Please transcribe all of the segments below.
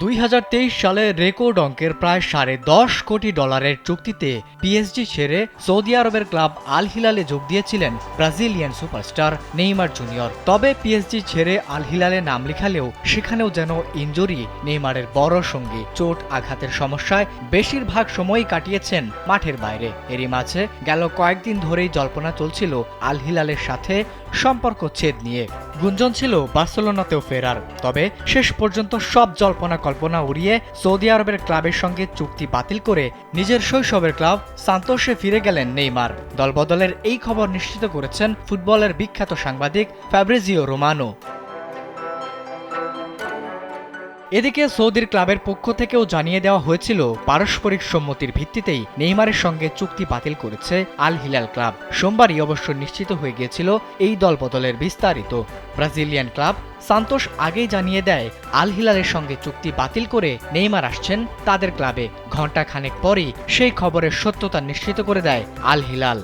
2023 সালে রেকর্ড অঙ্কের প্রায় $10.5 কোটি চুক্তিতে পিএসজি ছেড়ে সৌদি আরবের ক্লাব আল হিলালে যোগ দিয়েছিলেন ব্রাজিলিয়ান সুপারস্টার নেইমার জুনিয়র। তবে পিএসজি ছেড়ে আল হিলালে নাম লেখালেও সেখানেও যেন ইনজুরি নেইমারের বড় সঙ্গী। চোট আঘাতের সমস্যায় বেশিরভাগ সময়ই কাটিয়েছেন মাঠের বাইরে। এরই মাঝে গেল কয়েকদিন ধরেই জল্পনা চলছিল আল হিলালের সাথে সম্পর্ক ছেদ নিয়ে। গুঞ্জন ছিল বার্সেলোনাতেও ফেরার। তবে শেষ পর্যন্ত সব জল্পনা কল্পনা উড়িয়ে সৌদি আরবের ক্লাবের সঙ্গে চুক্তি বাতিল করে নিজের শৈশবের ক্লাব সান্তোসে ফিরে গেলেন নেইমার। দলবদলের এই খবর নিশ্চিত করেছেন ফুটবলের বিখ্যাত সাংবাদিক ফ্যাব্রিজিও রোমানো। এদিকে সৌদির ক্লাবের পক্ষ থেকেও জানিয়ে দেওয়া হয়েছিল পারস্পরিক সম্মতির ভিত্তিতেই নেইমারের সঙ্গে চুক্তি বাতিল করেছে আল হিলাল ক্লাব। সোমবারই অবশ্য নিশ্চিত হয়ে গিয়েছিল এই দলবদলের বিস্তারিত। ব্রাজিলিয়ান ক্লাব সান্তোস আগেই জানিয়ে দেয় আল হিলালের সঙ্গে চুক্তি বাতিল করে নেইমার আসছেন তাদের ক্লাবে। ঘণ্টা খানেক পরই সেই খবরের সত্যতা নিশ্চিত করে দেয় আল হিলাল।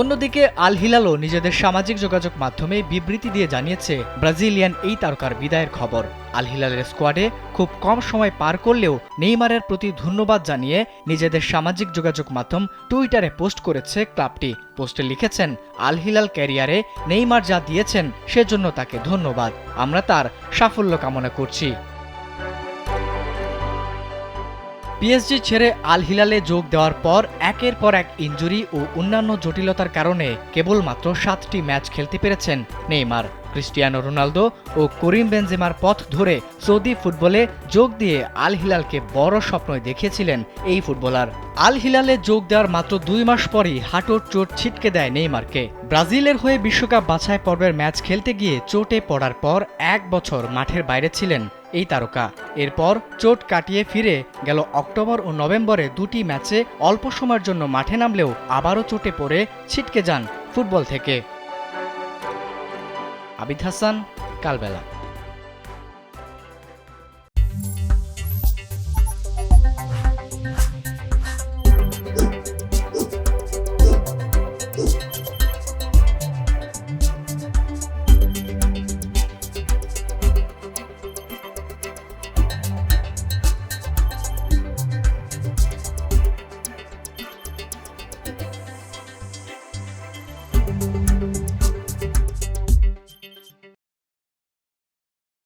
অন্যদিকে আল হিলালও নিজেদের সামাজিক যোগাযোগ মাধ্যমে বিবৃতি দিয়ে জানিয়েছে ব্রাজিলিয়ান এই তারকার বিদায়ের খবর। আল হিলালের স্কোয়াডে খুব কম সময় পার করলেও নেইমারের প্রতি ধন্যবাদ জানিয়ে নিজেদের সামাজিক যোগাযোগ মাধ্যম টুইটারে পোস্ট করেছে ক্লাবটি। পোস্টে লিখেছেন, আল হিলাল ক্যারিয়ারে নেইমার যা দিয়েছেন সেজন্য তাকে ধন্যবাদ। আমরা তার সাফল্য কামনা করছি। পিএসজি ছেড়ে আল হিলালে যোগ দেওয়ার পর একের পর এক ইনজুরি ও অন্যান্য জটিলতার কারণে কেবলমাত্র 7টি ম্যাচ খেলতে পেরেছেন নেইমার। ক্রিস্টিয়ানো রোনালদো ও করিম বেনজেমার পথ ধরে সৌদি ফুটবলে যোগ দিয়ে আল হিলালকে বড় স্বপ্নই দেখিয়েছিলেন এই ফুটবলার। আল হিলালে যোগ দেওয়ার মাত্র 2 মাস পরই হাঁটুর চোট ছিটকে দেয় নেইমারকে। ব্রাজিলের হয়ে বিশ্বকাপ বাছাই পর্বের ম্যাচ খেলতে গিয়ে চোটে পড়ার পর 1 বছর মাঠের বাইরে ছিলেন এই তারকা। এরপর চোট কাটিয়ে ফিরে গেল অক্টোবর ও নভেম্বরে 2টি ম্যাচে অল্প সময়ের জন্য মাঠে নামলেও আবারও চোটে পড়ে ছিটকে যান ফুটবল থেকে। আবিদ হাসান, কালবেলা।